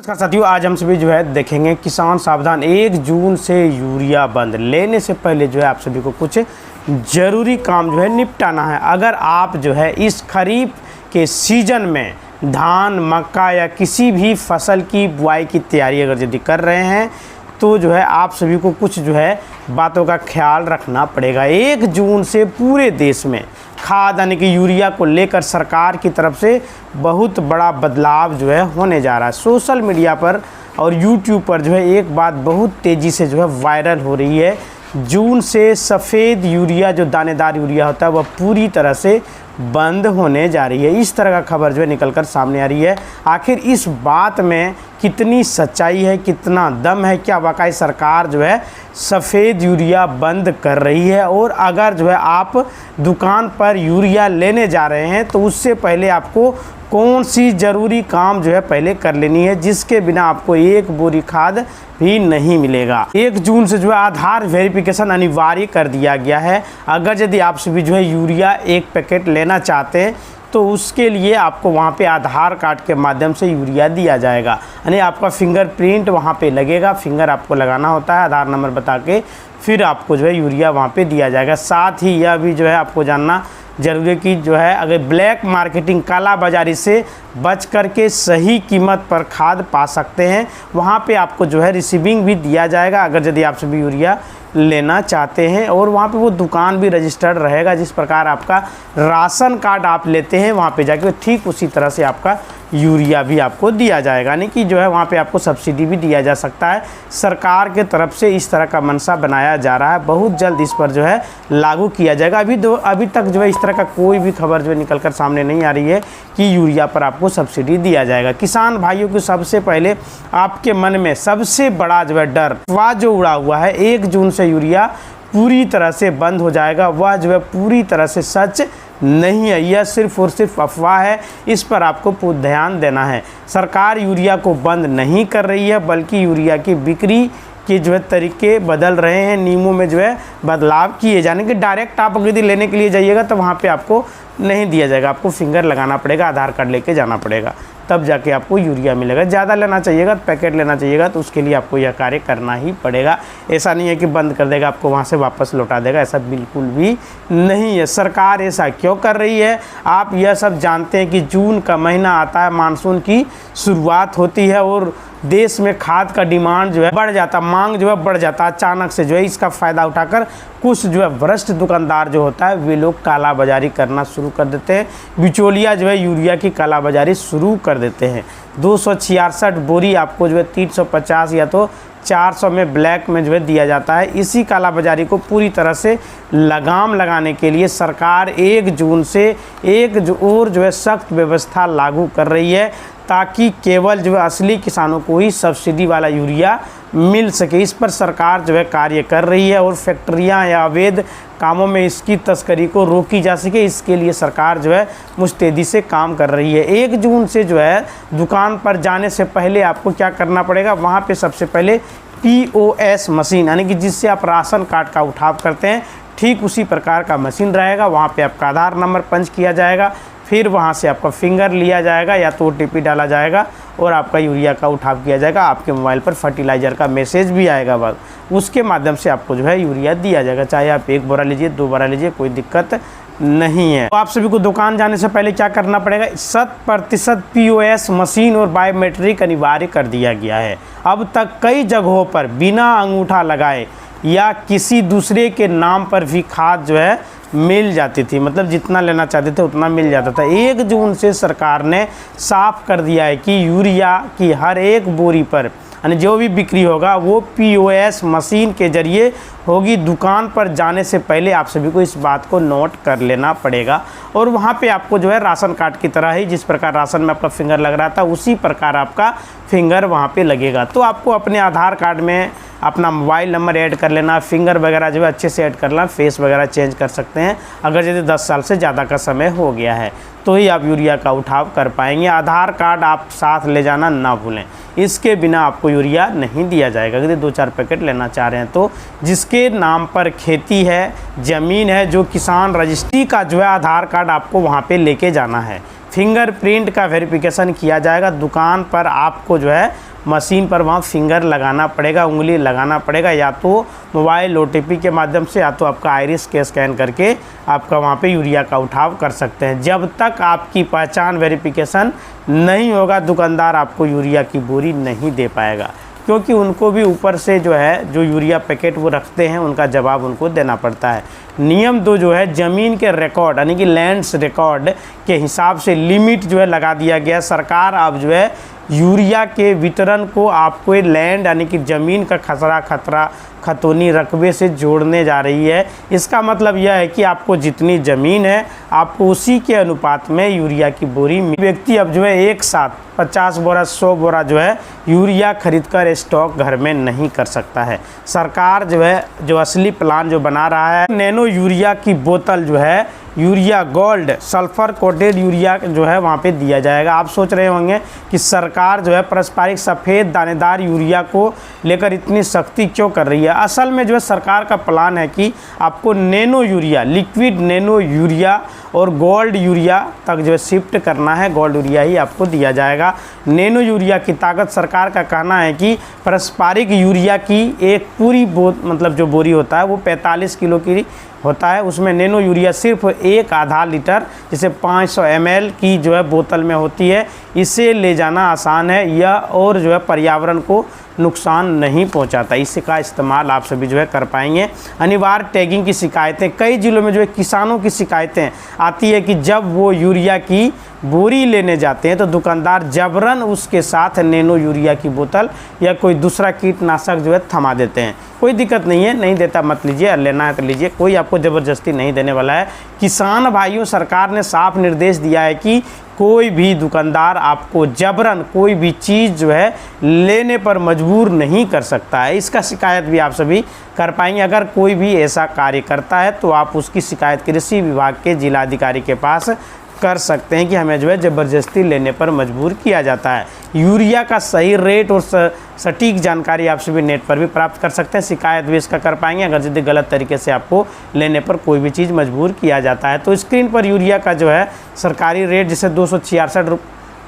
नमस्कार साथियों, आज हम सभी देखेंगे किसान सावधान 1 जून से यूरिया बंद। लेने से पहले आप सभी को कुछ ज़रूरी काम निपटाना है। अगर आप इस खरीफ के सीज़न में धान, मक्का या किसी भी फसल की बुआई की तैयारी अगर यदि कर रहे हैं तो आप सभी को कुछ बातों का ख्याल रखना पड़ेगा। 1 जून से पूरे देश में खाद यानी कि यूरिया को लेकर सरकार की तरफ से बहुत बड़ा बदलाव होने जा रहा है। सोशल मीडिया पर और यूट्यूब पर एक बात बहुत तेज़ी से वायरल हो रही है। जून से सफ़ेद यूरिया जो दानेदार यूरिया होता है वह पूरी तरह से बंद होने जा रही है। इस तरह का खबर निकल कर सामने आ रही है। आखिर इस बात में कितनी सच्चाई है, कितना दम है? क्या वाकई सरकार सफ़ेद यूरिया बंद कर रही है? और अगर आप दुकान पर यूरिया लेने जा रहे हैं तो उससे पहले आपको कौन सी ज़रूरी काम पहले कर लेनी है, जिसके बिना आपको एक बोरी खाद भी नहीं मिलेगा। 1 जून से आधार वेरिफिकेशन अनिवार्य कर दिया गया है। अगर यदि आप सभी यूरिया 1 पैकेट लेना चाहते हैं तो उसके लिए आपको वहाँ पे आधार कार्ड के माध्यम से यूरिया दिया जाएगा। यानी आपका फिंगरप्रिंट वहाँ पे लगेगा, फिंगर आपको लगाना होता है, आधार नंबर बता के फिर आपको यूरिया वहाँ पे दिया जाएगा। साथ ही यह भी आपको जानना जरूरी है कि अगर ब्लैक मार्केटिंग, काला बाजारी से बच करके सही कीमत पर खाद पा सकते हैं, वहाँ पे आपको रिसीविंग भी दिया जाएगा अगर यदि आप सभी यूरिया लेना चाहते हैं। और वहाँ पे वो दुकान भी रजिस्टर्ड रहेगा। जिस प्रकार आपका राशन कार्ड आप लेते हैं वहाँ पे जाके ठीक उसी तरह से आपका यूरिया भी आपको दिया जाएगा। यानी कि वहाँ पे आपको सब्सिडी भी दिया जा सकता है। सरकार के तरफ से इस तरह का मनसा बनाया जा रहा है। बहुत जल्द इस पर लागू किया जाएगा। अभी तक इस तरह का कोई भी खबर निकल कर सामने नहीं आ रही है कि यूरिया पर आपको सब्सिडी दिया जाएगा। किसान भाइयों को सबसे पहले आपके मन में सबसे बड़ा डर अफवाह जो उड़ा हुआ है 1 जून से यूरिया पूरी तरह से बंद हो जाएगा, वह पूरी तरह से सच नहीं है। यह सिर्फ और सिर्फ अफवाह है। इस पर आपको ध्यान देना है। सरकार यूरिया को बंद नहीं कर रही है, बल्कि यूरिया की बिक्री के तरीके बदल रहे हैं। नियमों में बदलाव किए जाने के। डायरेक्ट आप यदि लेने के लिए जाइएगा तो वहाँ पे आपको नहीं दिया जाएगा, आपको फिंगर लगाना पड़ेगा, आधार कार्ड लेके जाना पड़ेगा, तब जाके आपको यूरिया मिलेगा। ज़्यादा लेना चाहिएगा, पैकेट लेना चाहिएगा तो उसके लिए आपको यह कार्य करना ही पड़ेगा। ऐसा नहीं है कि बंद कर देगा, आपको वहाँ से वापस लौटा देगा, ऐसा बिल्कुल भी नहीं है। सरकार ऐसा क्यों कर रही है? आप यह सब जानते हैं कि जून का महीना आता है, मानसून की शुरुआत होती है और देश में खाद का डिमांड बढ़ जाता, मांग बढ़ जाता। अचानक से इसका फ़ायदा उठाकर कुछ भ्रष्ट दुकानदार होता है वे लोग काला बाजारी करना शुरू कर देते हैं। बिचौलिया यूरिया की काला बाजारी शुरू कर देते हैं। 266 बोरी आपको 350 या तो 400 में ब्लैक में दिया जाता है। इसी काला बाजारी को पूरी तरह से लगाम लगाने के लिए सरकार 1 जून से एक और सख्त व्यवस्था लागू कर रही है, ताकि केवल असली किसानों को ही सब्सिडी वाला यूरिया मिल सके। इस पर सरकार कार्य कर रही है और फैक्ट्रियां या अवैध कामों में इसकी तस्करी को रोकी जा सके, इसके लिए सरकार मुस्तैदी से काम कर रही है। 1 जून से दुकान पर जाने से पहले आपको क्या करना पड़ेगा? वहाँ पे सबसे पहले POS मशीन, यानी कि जिससे आप राशन कार्ड का उठाव करते हैं, ठीक उसी प्रकार का मशीन रहेगा। वहाँ पे आपका आधार नंबर पंच किया जाएगा, फिर वहाँ से आपका फिंगर लिया जाएगा या तो OTP डाला जाएगा और आपका यूरिया का उठाव किया जाएगा। आपके मोबाइल पर फर्टिलाइज़र का मैसेज भी आएगा, बस उसके माध्यम से आपको यूरिया दिया जाएगा। चाहे आप 1 बोरा लीजिए, 2 बोरा लीजिए, कोई दिक्कत नहीं है। तो आप सभी को दुकान जाने से पहले क्या करना पड़ेगा? 100% POS मशीन और बायोमेट्रिक अनिवार्य कर दिया गया है। अब तक कई जगहों पर बिना अंगूठा लगाए या किसी दूसरे के नाम पर भी खाद मिल जाती थी, मतलब जितना लेना चाहते थे उतना मिल जाता था। 1 जून से सरकार ने साफ कर दिया है कि यूरिया की हर एक बोरी पर यानी जो भी बिक्री होगा वो POS मशीन के जरिए होगी। दुकान पर जाने से पहले आप सभी को इस बात को नोट कर लेना पड़ेगा। और वहाँ पे आपको राशन कार्ड की तरह ही जिस प्रकार राशन में आपका फिंगर लग रहा था उसी प्रकार आपका फिंगर वहाँ पे लगेगा। तो आपको अपने आधार कार्ड में अपना मोबाइल नंबर ऐड कर लेना, फिंगर वगैरह अच्छे से ऐड कर लेना, फेस वगैरह चेंज कर सकते हैं। अगर यदि 10 साल से ज़्यादा का समय हो गया है तो ही आप यूरिया का उठाव कर पाएंगे। आधार कार्ड आप साथ ले जाना ना भूलें, इसके बिना आपको यूरिया नहीं दिया जाएगा। यदि 2-4 पैकेट लेना चाह रहे हैं तो जिसके नाम पर खेती है, ज़मीन है, जो किसान रजिस्ट्री का आधार कार्ड आपको वहाँ पे लेके जाना है। फिंगरप्रिंट का वेरिफिकेशन किया जाएगा। दुकान पर आपको मशीन पर वहाँ फिंगर लगाना पड़ेगा, उंगली लगाना पड़ेगा, या तो मोबाइल OTP के माध्यम से, या तो आपका आइरिस के स्कैन करके आपका वहाँ पे यूरिया का उठाव कर सकते हैं। जब तक आपकी पहचान वेरिफिकेशन नहीं होगा, दुकानदार आपको यूरिया की बोरी नहीं दे पाएगा, क्योंकि उनको भी ऊपर से जो है जो यूरिया पैकेट वो रखते हैं, उनका जवाब उनको देना पड़ता है। नियम 2 जो है ज़मीन के रिकॉर्ड यानी कि लैंड्स रिकॉर्ड के हिसाब से लिमिट जो है लगा दिया गया। सरकार अब जो है यूरिया के वितरण को आपको लैंड यानी कि ज़मीन का खतौनी रकबे से जोड़ने जा रही है। इसका मतलब यह है कि आपको जितनी ज़मीन है आपको उसी के अनुपात में यूरिया की बोरी। व्यक्ति अब जो है एक साथ 50 बोरा 100 बोरा जो है यूरिया खरीदकर स्टॉक घर में नहीं कर सकता है। सरकार जो है जो असली प्लान जो बना रहा है, नैनो यूरिया की बोतल जो है urea gold sulphur coated urea जो है वहाँ पे दिया जाएगा। आप सोच रहे होंगे कि सरकार जो है पारंपरिक सफ़ेद दानेदार यूरिया को लेकर इतनी सख्ती क्यों कर रही है। असल में जो है सरकार का प्लान है कि आपको nano urea, liquid nano urea और गोल्ड यूरिया तक जो है शिफ्ट करना है। गोल्ड यूरिया ही आपको दिया जाएगा। नैनो यूरिया की ताकत, सरकार का कहना है कि पारंपरिक यूरिया की एक पूरी मतलब जो बोरी होता है वो 45 किलो की होता है, उसमें नैनो यूरिया सिर्फ एक आधा लीटर जैसे 500 ml की जो है बोतल में होती है। इसे ले जाना आसान है यह, और जो है पर्यावरण को नुकसान नहीं पहुंचाता। इसका इस्तेमाल आप सभी जो है कर पाएंगे। अनिवार्य टैगिंग की शिकायतें, कई जिलों में जो है किसानों की शिकायतें आती है कि जब वो यूरिया की बोरी लेने जाते हैं तो दुकानदार जबरन उसके साथ नैनो यूरिया की बोतल या कोई दूसरा कीटनाशक जो है थमा देते हैं। कोई दिक्कत नहीं है, नहीं देता मत लीजिए, लेना है तो लीजिए, कोई आपको ज़बरदस्ती नहीं देने वाला है। किसान भाइयों, सरकार ने साफ निर्देश दिया है कि कोई भी दुकानदार आपको जबरन कोई भी चीज़ जो है लेने पर मजबूर नहीं कर सकता है। इसका शिकायत भी आप सभी कर पाएंगे। अगर कोई भी ऐसा कार्य करता है तो आप उसकी शिकायत कृषि विभाग के जिलाधिकारी के पास कर सकते हैं कि हमें जो है ज़बरदस्ती लेने पर मजबूर किया जाता है। यूरिया का सही रेट और सटीक जानकारी आप सभी नेट पर भी प्राप्त कर सकते हैं। शिकायत भी इसका कर पाएंगे अगर यदि गलत तरीके से आपको लेने पर कोई भी चीज़ मजबूर किया जाता है। तो स्क्रीन पर यूरिया का जो है सरकारी रेट जैसे 266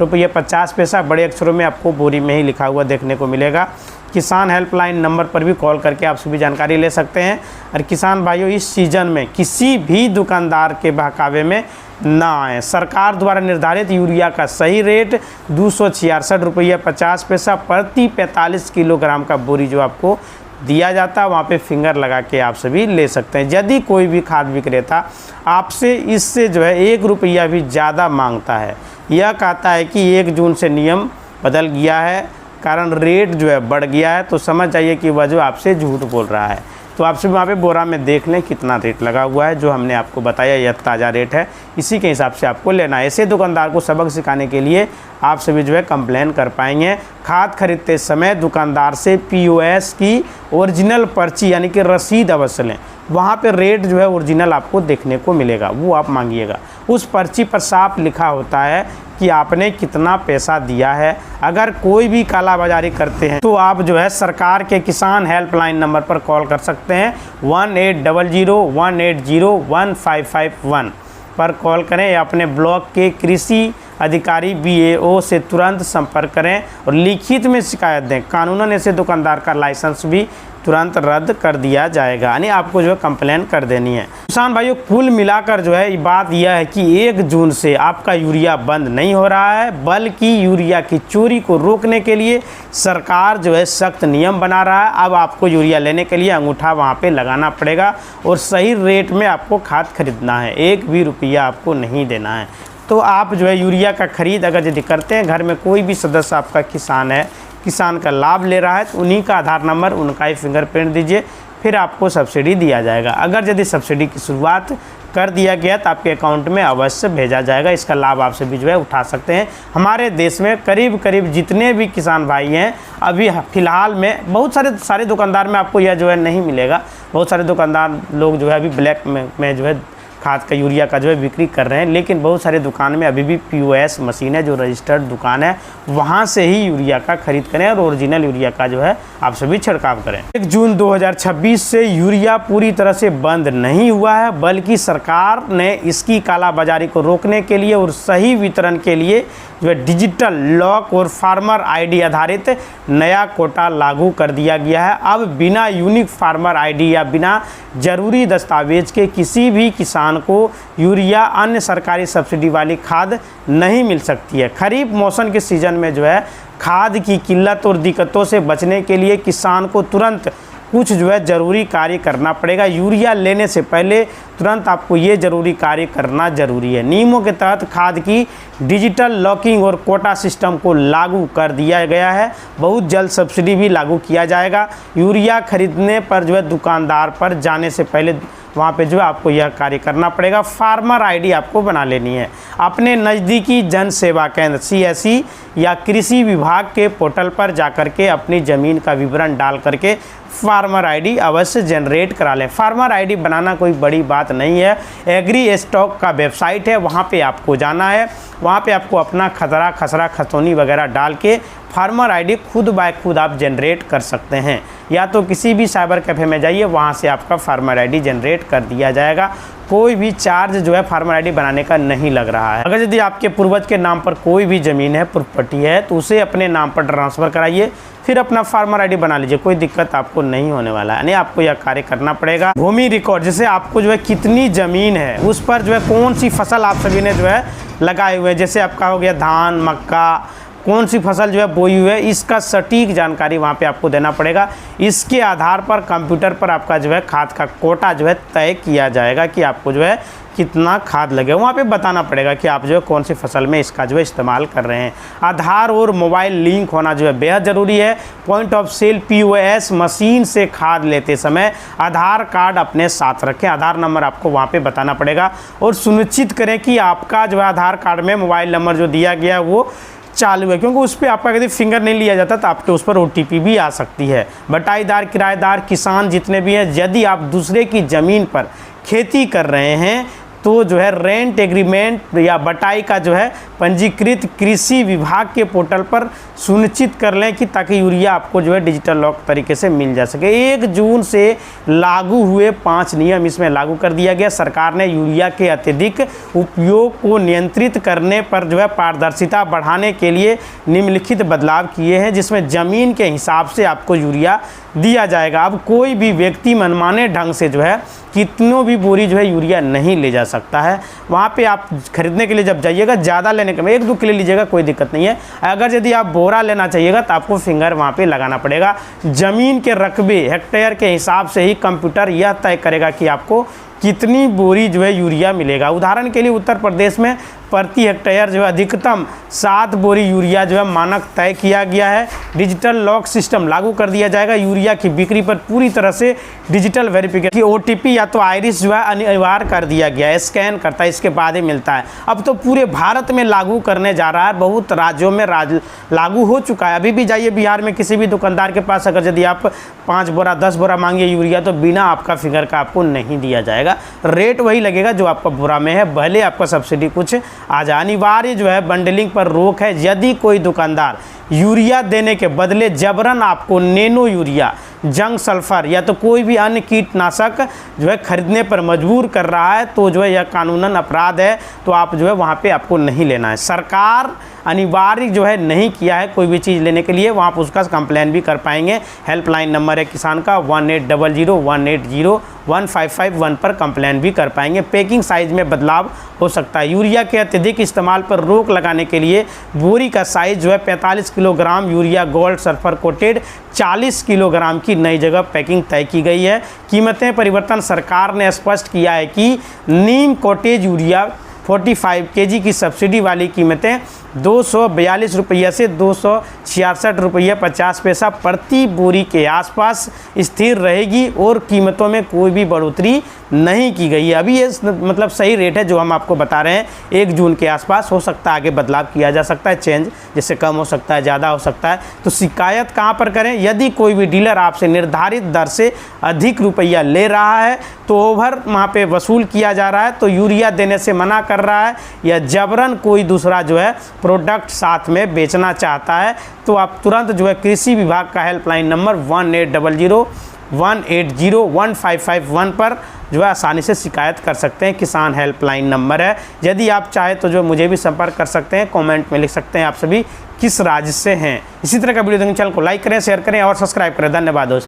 रुपये 50 पैसा बड़े अक्षरों में आपको बोरी में ही लिखा हुआ देखने को मिलेगा। किसान हेल्पलाइन नंबर पर भी कॉल करके आप सभी जानकारी ले सकते हैं। और किसान भाइयों, इस सीज़न में किसी भी दुकानदार के बहकावे में ना आए। सरकार द्वारा निर्धारित यूरिया का सही रेट 266 रुपये 50 पैसा प्रति 45 किलोग्राम का बोरी जो आपको दिया जाता है, वहाँ पे फिंगर लगा के आप सभी ले सकते हैं। यदि कोई भी खाद विक्रेता आपसे इससे जो है 1 रुपया भी ज़्यादा मांगता है, यह कहता है कि 1 जून से नियम बदल गया है, कारण रेट जो है बढ़ गया है, तो समझ जाइए कि वह जो आपसे झूठ बोल रहा है। तो आप सभी वहाँ पे बोरा में देख लें कितना रेट लगा हुआ है। जो हमने आपको बताया यह ताज़ा रेट है, इसी के हिसाब से आपको लेना है। ऐसे दुकानदार को सबक सिखाने के लिए आप सभी जो है कंप्लेन कर पाएंगे। खाद खरीदते समय दुकानदार से POS की ओरिजिनल पर्ची यानी कि रसीद अवश्य लें। वहाँ पे रेट जो है ओरिजिनल आपको देखने को मिलेगा, वो आप मांगिएगा। उस पर्ची पर साफ लिखा होता है कि आपने कितना पैसा दिया है। अगर कोई भी कालाबाजारी करते हैं तो आप जो है सरकार के किसान हेल्पलाइन नंबर पर कॉल कर सकते हैं 1800-180-1551 पर कॉल करें, या अपने ब्लॉक के कृषि अधिकारी BAO से तुरंत संपर्क करें और लिखित में शिकायत दें। कानूनन ऐसे दुकानदार का लाइसेंस भी तुरंत रद्द कर दिया जाएगा, यानी आपको जो है कंप्लेन कर देनी है। किसान भाइयों, कुल मिलाकर जो है बात यह है कि 1 जून से आपका यूरिया बंद नहीं हो रहा है, बल्कि यूरिया की चोरी को रोकने के लिए सरकार जो है सख्त नियम बना रहा है। अब आपको यूरिया लेने के लिए अंगूठा वहाँ पे लगाना पड़ेगा और सही रेट में आपको खाद खरीदना है, 1 भी रुपया आपको नहीं देना है। तो आप जो है यूरिया का खरीद अगर यदि करते हैं, घर में कोई भी सदस्य आपका किसान है, किसान का लाभ ले रहा है, तो उन्हीं का आधार नंबर, उनका ही फिंगरप्रिंट दीजिए, फिर आपको सब्सिडी दिया जाएगा। अगर यदि सब्सिडी की शुरुआत कर दिया गया तो आपके अकाउंट में अवश्य भेजा जाएगा। इसका लाभ आप सभी जो है उठा सकते हैं। हमारे देश में करीब करीब जितने भी किसान भाई हैं, अभी फ़िलहाल में बहुत सारे दुकानदार में आपको यह जो है नहीं मिलेगा। बहुत सारे दुकानदार लोग जो है अभी ब्लैक में जो है खाद का यूरिया का जो है बिक्री कर रहे हैं, लेकिन बहुत सारे दुकान में अभी भी POS मशीन है, जो रजिस्टर्ड दुकान है, वहाँ से ही यूरिया का खरीद करें और ओरिजिनल यूरिया का जो है आप सभी छिड़काव करें। 1 जून 2026 से यूरिया पूरी तरह से बंद नहीं हुआ है, बल्कि सरकार ने इसकी कालाबाजारी को रोकने के लिए और सही वितरण के लिए जो है डिजिटल लॉक और फार्मर ID आधारित नया कोटा लागू कर दिया गया है। अब बिना यूनिक फार्मर ID या बिना जरूरी दस्तावेज के किसी भी किसान को यूरिया अन्य सरकारी सब्सिडी वाली खाद नहीं मिल सकती है। खरीफ मौसम के सीज़न में जो है खाद की किल्लत और दिक्कतों से बचने के लिए किसान को तुरंत कुछ जो है ज़रूरी कार्य करना पड़ेगा। यूरिया लेने से पहले तुरंत आपको ये ज़रूरी कार्य करना ज़रूरी है। नियमों के तहत खाद की डिजिटल लॉकिंग और कोटा सिस्टम को लागू कर दिया गया है। बहुत जल्द सब्सिडी भी लागू किया जाएगा। यूरिया खरीदने पर जो है दुकानदार पर जाने से पहले वहाँ पे जो है आपको यह कार्य करना पड़ेगा। फार्मर ID आपको बना लेनी है। अपने नज़दीकी जन सेवा केंद्र CSC या कृषि विभाग के पोर्टल पर जाकर के अपनी ज़मीन का विवरण डाल करके फार्मर ID अवश्य जनरेट करा लें। फार्मर ID बनाना कोई बड़ी बात नहीं है। एग्री स्टॉक का वेबसाइट है, वहाँ पे आपको जाना है। वहाँ पे आपको अपना खतरा खसरा खतौनी वगैरह डाल के फार्मर ID खुद बाय खुद आप जनरेट कर सकते हैं। या तो किसी भी साइबर कैफ़े में जाइए, वहाँ से आपका फार्मर ID जनरेट कर दिया जाएगा। कोई भी चार्ज जो है फार्मर ID बनाने का नहीं लग रहा है। अगर यदि आपके पूर्वज के नाम पर कोई भी ज़मीन है, प्रॉपर्टी है, तो उसे अपने नाम पर ट्रांसफ़र कराइए, फिर अपना फार्मर ID बना लीजिए। कोई दिक्कत आपको नहीं होने वाला है। यानी आपको यह कार्य करना पड़ेगा। भूमि रिकॉर्ड, जैसे आपको जो है कितनी ज़मीन है, उस पर जो है कौन सी फसल आप सभी ने जो है लगाए हुए हैं, जैसे आपका हो गया धान, मक्का, कौन सी फसल जो है बोई हुई है, इसका सटीक जानकारी वहाँ पे आपको देना पड़ेगा। इसके आधार पर कंप्यूटर पर आपका जो है खाद का कोटा जो है तय किया जाएगा कि आपको जो है कितना खाद लगे। वहाँ पे बताना पड़ेगा कि आप जो है कौन सी फसल में इसका जो है इस्तेमाल कर रहे हैं। आधार और मोबाइल लिंक होना जो है बेहद ज़रूरी है। Point of sale POS machine से खाद लेते समय आधार कार्ड अपने साथ रखें। आधार नंबर आपको वहाँ पे बताना पड़ेगा और सुनिश्चित करें कि आपका जो है आधार कार्ड में मोबाइल नंबर जो दिया गया है वो चालू है, क्योंकि उस पर आपका यदि फिंगर नहीं लिया जाता तो आपके उस पर OTP भी आ सकती है। बटाईदार, किराएदार, किसान जितने भी हैं, यदि आप दूसरे की ज़मीन पर खेती कर रहे हैं तो जो है रेंट एग्रीमेंट या बटाई का जो है पंजीकृत कृषि विभाग के पोर्टल पर सुनिश्चित कर लें कि ताकि यूरिया आपको जो है डिजिटल लॉक तरीके से मिल जा सके। 1 जून से लागू हुए 5 नियम इसमें लागू कर दिया गया। सरकार ने यूरिया के अत्यधिक उपयोग को नियंत्रित करने पर जो है पारदर्शिता बढ़ाने के लिए निम्नलिखित बदलाव किए हैं, जिसमें ज़मीन के हिसाब से आपको यूरिया दिया जाएगा। अब कोई भी व्यक्ति मनमाने ढंग से जो है कितनों भी बोरी जो है यूरिया नहीं ले जा सकता है। वहाँ पे आप खरीदने के लिए जब जाइएगा, ज़्यादा लेने के 1-2 किलो लीजिएगा, कोई दिक्कत नहीं है। अगर यदि आप बोरा लेना चाहिएगा तो आपको फिंगर वहाँ पे लगाना पड़ेगा। ज़मीन के रकबे हेक्टेयर के हिसाब से ही कंप्यूटर यह तय करेगा कि आपको कितनी बोरी जो है यूरिया मिलेगा। उदाहरण के लिए उत्तर प्रदेश में प्रति हेक्टेयर जो है अधिकतम 7 बोरी यूरिया जो है मानक तय किया गया है। डिजिटल लॉक सिस्टम लागू कर दिया जाएगा। यूरिया की बिक्री पर पूरी तरह से डिजिटल वेरिफिकेशन की OTP या तो आइरिस जो है अनिवार्य कर दिया गया है, स्कैन करता है, इसके बाद ही मिलता है। अब तो पूरे भारत में लागू करने जा रहा है। बहुत राज्यों में लागू हो चुका है। अभी भी जाइए बिहार में किसी भी दुकानदार के पास, अगर यदि आप 5 बोरा 10 बोरा मांगिए यूरिया तो बिना आपका फिगर का आपको नहीं दिया जाएगा। रेट वही लगेगा जो आपका बोरा में है, भले आपका सब्सिडी कुछ आ जाए। अनिवार्य जो है बंडलिंग पर रोक है। यदि कोई दुकानदार यूरिया देने के बदले जबरन आपको नैनो यूरिया, जंग सल्फर या तो कोई भी अन्य कीटनाशक जो है खरीदने पर मजबूर कर रहा है तो जो है यह कानूनन अपराध है। तो आप जो है वहाँ पे आपको नहीं लेना है। सरकार अनिवार्य जो है नहीं किया है कोई भी चीज़ लेने के लिए, वहाँ पर उसका कंप्लेन भी कर पाएंगे। हेल्पलाइन नंबर है किसान का 1800-180-18551 पर कंप्लेन भी कर पाएंगे। पैकिंग साइज में बदलाव हो सकता है। यूरिया के अत्यधिक इस्तेमाल पर रोक लगाने के लिए बोरी का साइज जो है 45 kilogram urea gold sulphur coated 40 kilogram की नई जगह पैकिंग तय की गई है। कीमतें परिवर्तन, सरकार ने स्पष्ट किया है कि नीम कोटेज यूरिया 45 kg की सब्सिडी वाली कीमतें 242 रुपये से 266 रुपये 50 पैसा प्रति बोरी के आसपास स्थिर रहेगी और कीमतों में कोई भी बढ़ोतरी नहीं की गई है। अभी ये मतलब सही रेट है जो हम आपको बता रहे हैं। 1 जून के आसपास हो सकता है आगे बदलाव किया जा सकता है, चेंज जैसे कम हो सकता है, ज़्यादा हो सकता है। तो शिकायत कहाँ पर करें? यदि कोई भी डीलर आपसे निर्धारित दर से अधिक रुपया ले रहा है तो ओवर वहाँ पे वसूल किया जा रहा है, तो यूरिया देने से मना कर रहा है या जबरन कोई दूसरा जो है प्रोडक्ट साथ में बेचना चाहता है, तो आप तुरंत जो है कृषि विभाग का हेल्पलाइन नंबर 1800-180-15551 पर जो है आसानी से शिकायत कर सकते हैं। किसान हेल्पलाइन नंबर है। यदि आप चाहे तो जो मुझे भी संपर्क कर सकते हैं, कमेंट में लिख सकते हैं आप सभी किस राज्य से हैं। इसी तरह का वीडियो देखने चैनल को लाइक करें, शेयर करें और सब्सक्राइब करें। धन्यवाद दोस्तों।